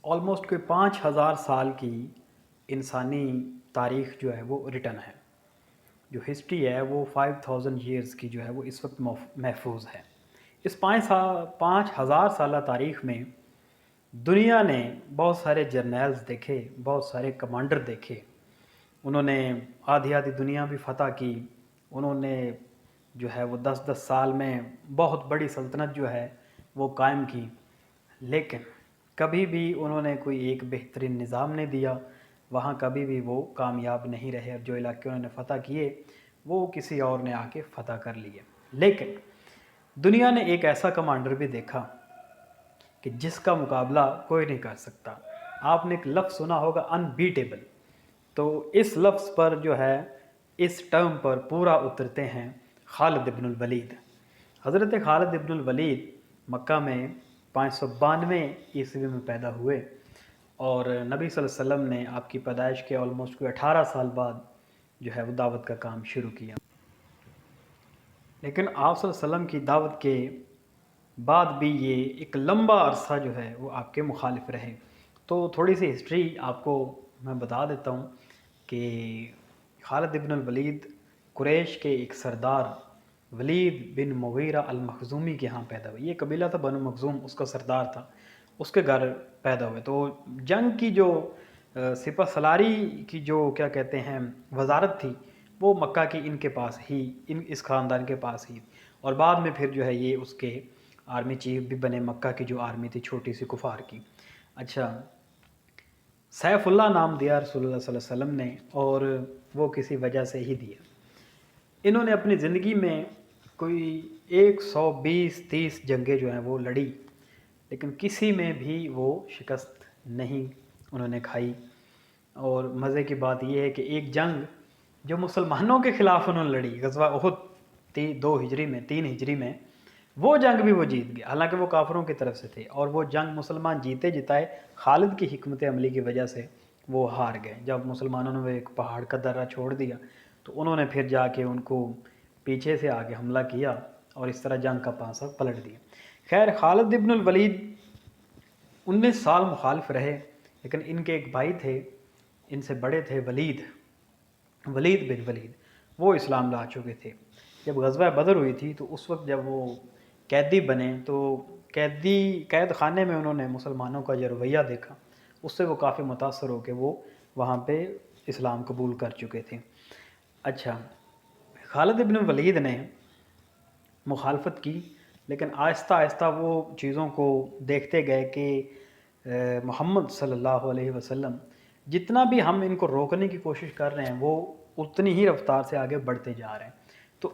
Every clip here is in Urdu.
آلموسٹ کوئی 5,000 سال کی انسانی تاریخ جو ہے وہ ریٹن ہے. جو ہسٹری ہے وہ 5,000 ایئرز کی جو ہے وہ اس وقت محفوظ ہے. اس 5,000 سالہ تاریخ میں دنیا نے بہت سارے جرنیلز دیکھے، بہت سارے کمانڈر دیکھے. انہوں نے آدھی آدھی دنیا بھی فتح کی. انہوں نے جو ہے وہ 10 سال میں بہت بڑی سلطنت جو ہے وہ قائم کی. لیکن کبھی بھی انہوں نے کوئی ایک بہترین نظام نہیں دیا. وہاں کبھی بھی وہ کامیاب نہیں رہے، اور جو علاقے انہوں نے فتح کیے وہ کسی اور نے آ کے فتح کر لیے. لیکن دنیا نے ایک ایسا کمانڈر بھی دیکھا کہ جس کا مقابلہ کوئی نہیں کر سکتا. آپ نے ایک لفظ سنا ہوگا انبیٹیبل. تو اس لفظ پر جو ہے، اس ٹرم پر پورا اترتے ہیں خالد ابن الولید. حضرت خالد ابن الولید مکہ میں 592 عیسوی میں پیدا ہوئے، اور نبی صلی اللہ علیہ وسلم نے آپ کی پیدائش کے آلموسٹ کوئی 18 سال بعد جو ہے وہ دعوت کا کام شروع کیا. لیکن آپ صلی اللہ علیہ وسلم کی دعوت کے بعد بھی یہ ایک لمبا عرصہ جو ہے وہ آپ کے مخالف رہے. تو تھوڑی سی ہسٹری آپ کو میں بتا دیتا ہوں کہ خالد ابن الولید قریش کے ایک سردار ولید بن مغیرہ المخزومی کے ہاں پیدا ہوئے. یہ قبیلہ تھا بنو مخزوم، اس کا سردار تھا، اس کے گھر پیدا ہوئے. تو جنگ کی جو سپہ سالاری کی جو کیا کہتے ہیں وزارت تھی، وہ مکہ کی ان کے پاس ہی، اس خاندان کے پاس ہی. اور بعد میں پھر جو ہے یہ اس کے آرمی چیف بھی بنے، مکہ کی جو آرمی تھی چھوٹی سی کفار کی. اچھا، سیف اللہ نام دیا رسول اللہ صلی اللہ علیہ وسلم نے، اور وہ کسی وجہ سے ہی دیا. انہوں نے اپنی زندگی میں کوئی 120-30 جنگیں جو ہیں وہ لڑی، لیکن کسی میں بھی وہ شکست نہیں انہوں نے کھائی. اور مزے کی بات یہ ہے کہ ایک جنگ جو مسلمانوں کے خلاف انہوں نے لڑی، غزوہ احد 2 ہجری میں 3 ہجری میں، وہ جنگ بھی وہ جیت گئے. حالانکہ وہ کافروں کی طرف سے تھے، اور وہ جنگ مسلمان جیتے جتائے خالد کی حکمت عملی کی وجہ سے وہ ہار گئے. جب مسلمانوں نے وہ ایک پہاڑ کا درہ چھوڑ دیا تو انہوں نے پھر جا کے ان کو پیچھے سے آگے حملہ کیا، اور اس طرح جنگ کا پانسہ پلٹ دیا. خیر، خالد ابن الولید 19 سال مخالف رہے، لیکن ان کے ایک بھائی تھے، ان سے بڑے تھے ولید بن ولید. وہ اسلام لا چکے تھے. جب غزوہ بدر ہوئی تھی تو اس وقت جب وہ قیدی بنے تو قید خانے میں انہوں نے مسلمانوں کا جو رویہ دیکھا، اس سے وہ کافی متاثر ہو کے وہ وہاں پہ اسلام قبول کر چکے تھے. اچھا، خالد ابن ولید نے مخالفت کی، لیکن آہستہ آہستہ وہ چیزوں کو دیکھتے گئے کہ محمد صلی اللہ علیہ وسلم جتنا بھی ہم ان کو روکنے کی کوشش کر رہے ہیں، وہ اتنی ہی رفتار سے آگے بڑھتے جا رہے ہیں. تو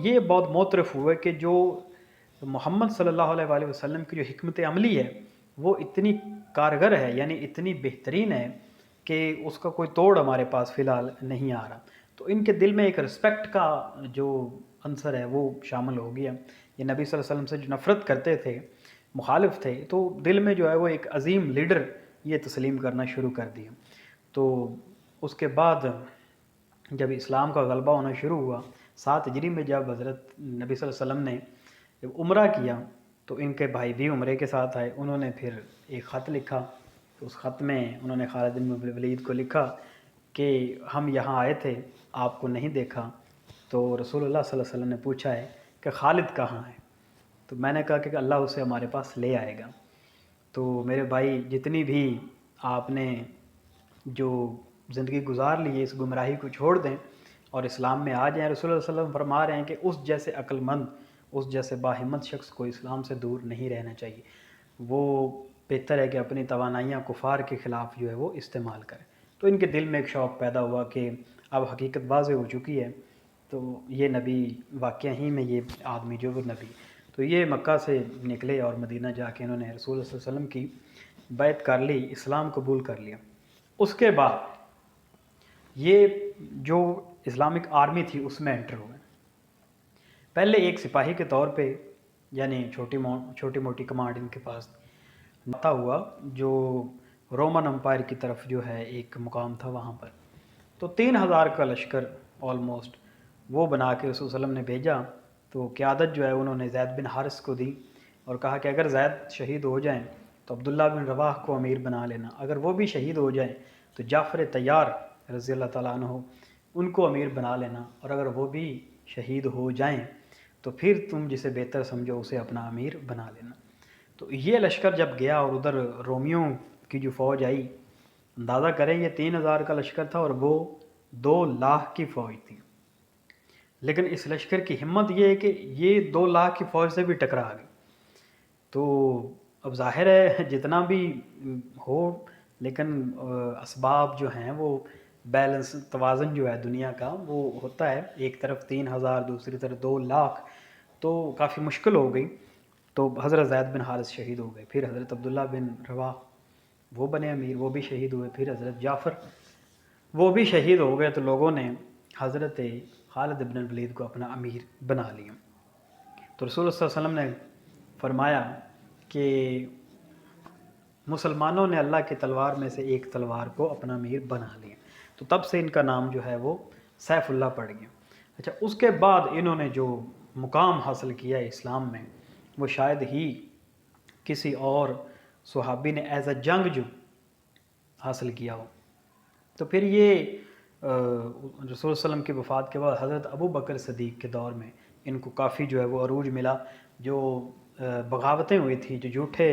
یہ بہت معترف ہوئے کہ جو محمد صلی اللہ علیہ وآلہ وسلم کی جو حکمت عملی ہے وہ اتنی کارگر ہے، یعنی اتنی بہترین ہے کہ اس کا کوئی توڑ ہمارے پاس فی الحال نہیں آ رہا. تو ان کے دل میں ایک رسپیکٹ کا جو عنصر ہے وہ شامل ہو گیا. یہ نبی صلی اللہ علیہ وسلم سے جو نفرت کرتے تھے، مخالف تھے، تو دل میں جو ہے وہ ایک عظیم لیڈر یہ تسلیم کرنا شروع کر دیا. تو اس کے بعد جب اسلام کا غلبہ ہونا شروع ہوا، 7 ہجری میں جب حضرت نبی صلی اللہ علیہ وسلم نے جب عمرہ کیا تو ان کے بھائی بھی عمرے کے ساتھ آئے. انہوں نے پھر ایک خط لکھا. تو اس خط میں انہوں نے خالد بن ولید کو لکھا کہ ہم یہاں آئے تھے، آپ کو نہیں دیکھا. تو رسول اللہ صلی اللہ علیہ وسلم نے پوچھا ہے کہ خالد کہاں ہے؟ تو میں نے کہا کہ اللہ اسے ہمارے پاس لے آئے گا. تو میرے بھائی، جتنی بھی آپ نے جو زندگی گزار لی ہے، اس گمراہی کو چھوڑ دیں اور اسلام میں آ جائیں. رسول اللہ صلی اللہ علیہ وسلم فرما رہے ہیں کہ اس جیسے عقل مند، اس جیسے باہمت شخص کو اسلام سے دور نہیں رہنا چاہیے. وہ بہتر ہے کہ اپنی توانائیاں کفار کے خلاف جو ہے وہ استعمال کرے. تو ان کے دل میں ایک شوق پیدا ہوا کہ اب حقیقت واضح ہو چکی ہے، تو یہ نبی واقعہ ہی میں یہ آدمی جو وہ نبی. تو یہ مکہ سے نکلے اور مدینہ جا کے انہوں نے رسول اللہ صلی اللہ علیہ وسلم کی بیعت کر لی، اسلام قبول کر لیا. اس کے بعد یہ جو اسلامک آرمی تھی اس میں انٹر ہوئے. پہلے ایک سپاہی کے طور پہ، یعنی چھوٹی موٹی کمانڈ ان کے پاس آتا ہوا، جو رومن امپائر کی طرف جو ہے ایک مقام تھا وہاں پر. تو 3,000 کا لشکر آلموسٹ وہ بنا کے رسول صلی اللہ علیہ وسلم نے بھیجا. تو قیادت جو ہے انہوں نے زید بن حارث کو دی، اور کہا کہ اگر زید شہید ہو جائیں تو عبداللہ بن رواح کو امیر بنا لینا، اگر وہ بھی شہید ہو جائیں تو جعفر طیار رضی اللہ تعالیٰ عنہ ان کو امیر بنا لینا، اور اگر وہ بھی شہید ہو جائیں تو پھر تم جسے بہتر سمجھو اسے اپنا امیر بنا لینا۔ تو یہ لشکر جب گیا اور ادھر رومیوں کی جو فوج آئی، اندازہ کریں یہ 3000 کا لشکر تھا اور وہ 2 لاکھ کی فوج تھی، لیکن اس لشکر کی ہمت یہ ہے کہ یہ 2 لاکھ کی فوج سے بھی ٹکرا گئی۔ تو اب ظاہر ہے جتنا بھی ہو، لیکن اسباب جو ہیں وہ بیلنس، توازن جو ہے دنیا کا وہ ہوتا ہے، ایک طرف 3000 دوسری طرف 2 لاکھ، تو کافی مشکل ہو گئی۔ تو حضرت زید بن حارث شہید ہو گئے، پھر حضرت عبداللہ بن رواح وہ بنے امیر، وہ بھی شہید ہوئے، پھر حضرت جعفر وہ بھی شہید ہو گئے، تو لوگوں نے حضرت خالد بن الولید کو اپنا امیر بنا لیا۔ تو رسول اللہ صلی اللہ علیہ وسلم نے فرمایا کہ مسلمانوں نے اللہ کی تلوار میں سے ایک تلوار کو اپنا امیر بنا لیا، تو تب سے ان کا نام جو ہے وہ سیف اللہ پڑ گیا۔ اچھا، اس کے بعد انہوں نے جو مقام حاصل کیا ہے اسلام میں، وہ شاید ہی کسی اور صحابی نے ایز اے جنگ جو حاصل کیا ہو۔ تو پھر یہ رسول صلی اللہ علیہ وسلم کی وفات کے بعد حضرت ابو بکر صدیق کے دور میں ان کو کافی جو ہے وہ عروج ملا، جو بغاوتیں ہوئی تھیں، جو جھوٹے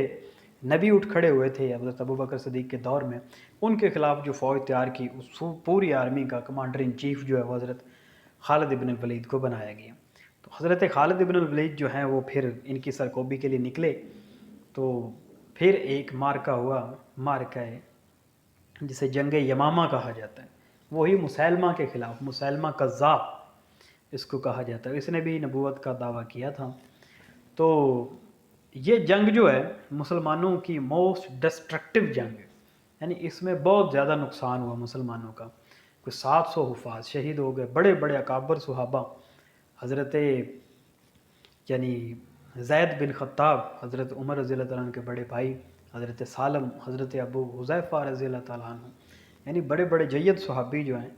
نبی اٹھ کھڑے ہوئے تھے حضرت ابو بکر صدیق کے دور میں، ان کے خلاف جو فوج تیار کی، اس پوری آرمی کا کمانڈر ان چیف جو ہے وہ حضرت خالد ابن الولید کو بنایا گیا۔ تو حضرت خالد ابن الولید جو ہیں وہ پھر ان کی سرکوبی کے لیے نکلے، تو پھر ایک مارکا ہوا، مارکہ ہے جسے جنگ یمامہ کہا جاتا ہے، وہی مسیلمہ کے خلاف، مسیلمہ کذاب اس کو کہا جاتا ہے، اس نے بھی نبوت کا دعویٰ کیا تھا۔ تو یہ جنگ جو ہے مسلمانوں کی موسٹ ڈسٹرکٹیو جنگ ہے، یعنی اس میں بہت زیادہ نقصان ہوا مسلمانوں کا، کوئی 700 حفاظ شہید ہو گئے، بڑے بڑے اکابر صحابہ، حضرت یعنی زید بن خطاب، حضرت عمر رضی اللہ تعالیٰ عنہ کے بڑے بھائی، حضرت سالم، حضرت ابو حذیفہ رضی اللہ تعالیٰ عنہ، یعنی بڑے بڑے جید صحابی جو ہیں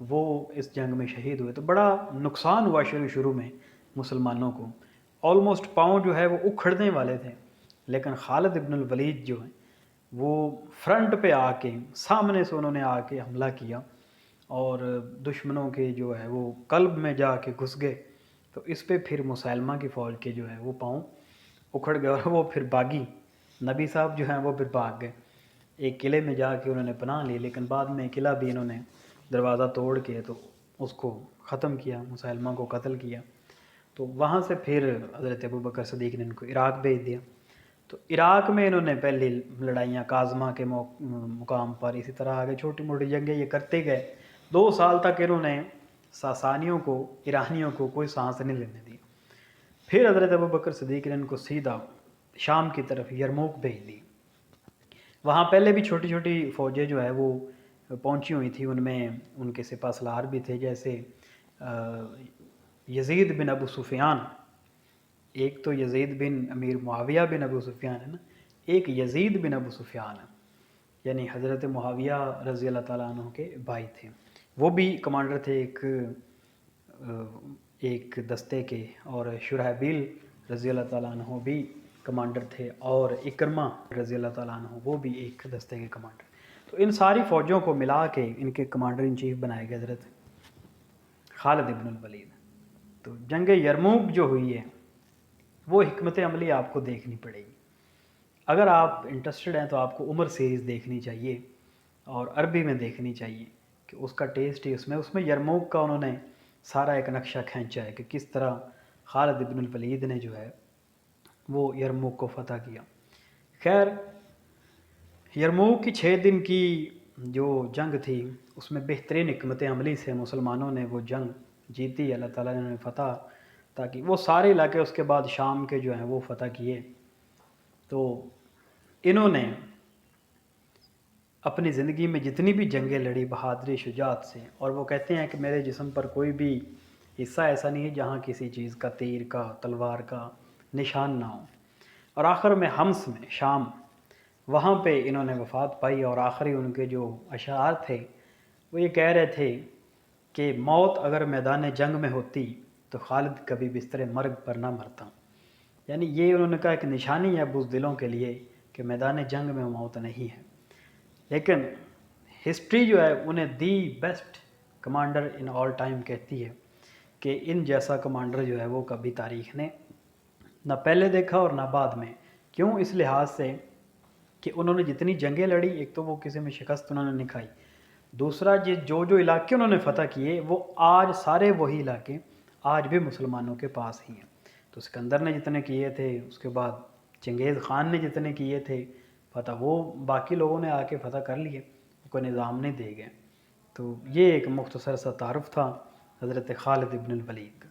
وہ اس جنگ میں شہید ہوئے۔ تو بڑا نقصان ہوا شروع میں مسلمانوں کو، آلموسٹ پاؤں جو ہے وہ اکھڑنے والے تھے، لیکن خالد ابن الولید جو ہیں وہ فرنٹ پہ آ کے، سامنے سے انہوں نے آ کے حملہ کیا اور دشمنوں کے جو ہے وہ قلب میں جا کے گھس گئے۔ تو اس پہ پھر مسیلمہ کی فوج کے جو ہے وہ پاؤں اکھڑ گئے اور وہ پھر باغی نبی صاحب جو ہیں وہ پھر بھاگ گئے، ایک قلعے میں جا کے انہوں نے پناہ لی، لیکن بعد میں قلعہ بھی انہوں نے دروازہ توڑ کے تو اس کو ختم کیا، مسیلمہ کو قتل کیا۔ تو وہاں سے پھر حضرت ابو بکر صدیق نے ان کو عراق بھیج دیا۔ تو عراق میں انہوں نے پہلی لڑائیاں کاظمہ کے مقام پر، اسی طرح آگے چھوٹی موٹی جنگیں یہ کرتے گئے۔ 2 سال تک انہوں نے ساسانیوں کو، ایرانیوں کو کوئی سانس نہیں لینے دی۔ پھر حضرت ابو بکر صدیق نے ان کو سیدھا شام کی طرف یرموک بھیج دی۔ وہاں پہلے بھی چھوٹی چھوٹی فوجیں جو ہے وہ پہنچی ہوئی تھیں، ان میں ان کے سپہ سالار بھی تھے، جیسے یزید بن ابو سفیان، ایک تو یزید بن امیر معاویہ بن ابو سفیان ہے نا، ایک یزید بن ابو سفیان ہے، یعنی حضرت معاویہ رضی اللہ تعالیٰ عنہ کے بھائی تھے، وہ بھی کمانڈر تھے ایک دستے کے، اور شرحبیل رضی اللہ تعالیٰ عنہ بھی کمانڈر تھے، اور اکرمہ رضی اللہ تعالیٰ عنہ وہ بھی ایک دستے کے کمانڈر۔ تو ان ساری فوجوں کو ملا کے ان کے کمانڈر ان چیف بنائے گئے حضرت خالد ابن الولید۔ تو جنگ یرموک جو ہوئی ہے وہ حکمت عملی آپ کو دیکھنی پڑے گی، اگر آپ انٹرسٹڈ ہیں تو آپ کو عمر سیریز دیکھنی چاہیے اور عربی میں دیکھنی چاہیے، کہ اس کا ٹیسٹ ہی اس میں یرموک کا انہوں نے سارا ایک نقشہ کھینچا ہے کہ کس طرح خالد ابن الولید نے جو ہے وہ یرموک کو فتح کیا۔ خیر، یرموک کی 6 دن کی جو جنگ تھی اس میں بہترین حکمت عملی سے مسلمانوں نے وہ جنگ جیتی، اللہ تعالیٰ نے فتح، تاکہ وہ سارے علاقے اس کے بعد شام کے جو ہیں وہ فتح کیے۔ تو انہوں نے اپنی زندگی میں جتنی بھی جنگیں لڑی بہادری شجاعت سے، اور وہ کہتے ہیں کہ میرے جسم پر کوئی بھی حصہ ایسا نہیں ہے جہاں کسی چیز کا، تیر کا، تلوار کا نشان نہ ہو۔ اور آخر میں حمص میں، شام، وہاں پہ انہوں نے وفات پائی، اور آخری ان کے جو اشعار تھے وہ یہ کہہ رہے تھے کہ موت اگر میدان جنگ میں ہوتی تو خالد کبھی بستر مرگ پر نہ مرتا۔ یعنی یہ انہوں نے کہا کہ نشانی ہے بزدلوں کے لیے کہ میدان جنگ میں موت نہیں ہے، لیکن ہسٹری جو ہے انہیں the best commander in all time کہتی ہے کہ ان جیسا کمانڈر جو ہے وہ کبھی تاریخ نے نہ پہلے دیکھا اور نہ بعد میں۔ کیوں؟ اس لحاظ سے کہ انہوں نے جتنی جنگیں لڑی، ایک تو وہ کسی میں شکست انہوں نے نہیں کھائی، دوسرا جو علاقے انہوں نے فتح کیے وہ آج سارے وہی علاقے آج بھی مسلمانوں کے پاس ہی ہیں۔ تو سکندر نے جتنے کیے تھے، اس کے بعد چنگیز خان نے جتنے کیے تھے فتح، وہ باقی لوگوں نے آ کے فتح کر لیے، کوئی نظام نہیں دے گئے۔ تو یہ ایک مختصر سا تعارف تھا حضرت خالد ابن الولید کا۔